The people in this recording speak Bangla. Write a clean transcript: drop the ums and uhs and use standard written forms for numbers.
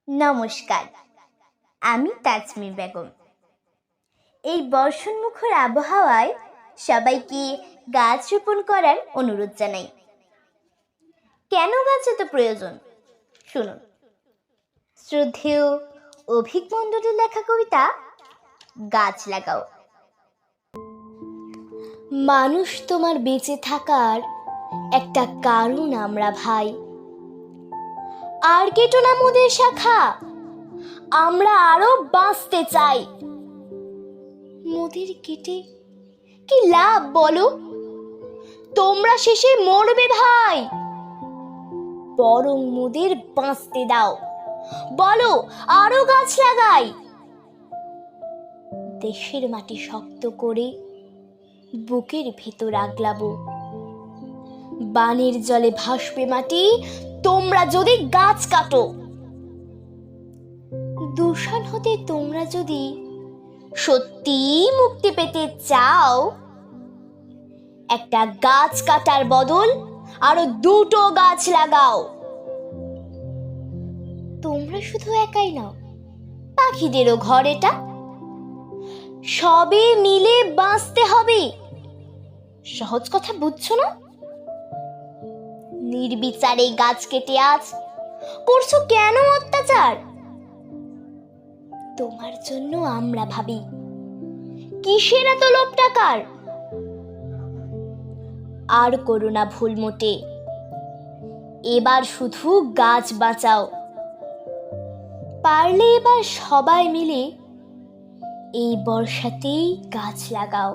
নমস্কার, আমি তাজমি বেগম। এই বর্ষণমুখর আবহাওয়ায় সবাইকে গাছ রোপণ করার অনুরোধ জানাই। কেন গাছ এত প্রয়োজন শুনুন। শ্রদ্ধেয় অভিক মণ্ডলের লেখা কবিতা গাছ লাগাও। মানুষ তোমার বেঁচে থাকার একটা কারণ আমরা ভাই। আর কেটো না মোদের শাখা, আমরা আরো বাঁচতে চাই। মোদের কেটে কি লাভ বলো, তোমরা শেষে মরবে ভাই। বরং মোদের বাঁচতে দাও, বলো আরো গাছ লাগাই। দেশের মাটি শক্ত করে বুকের ভেতর আগলাবো। বানের জলে ভাসবে মাটি তোমরা যদি গাছ কাটো। দূষণ হতে তোমরা যদি সত্যি মুক্তি পেতে চাও, একটা গাছ কাটার বদল আরো দুটো গাছ লাগাও। তোমরা শুধু একাই নাও, পাখিদেরও ঘর এটা। সবে মিলে বাঁচতে হবে, সহজ কথা বুঝছো না? নির্বিচারে গাছ কেটে আজ করছো কেন অত্যাচার? তোমার জন্য আমরা ভাবি, কিসের এত লোভ টাকার? আর করো না ভুল মোটে, এবার শুধু গাছ বাঁচাও। পারলে এবার সবাই মিলে এই বর্ষাতেই গাছ লাগাও।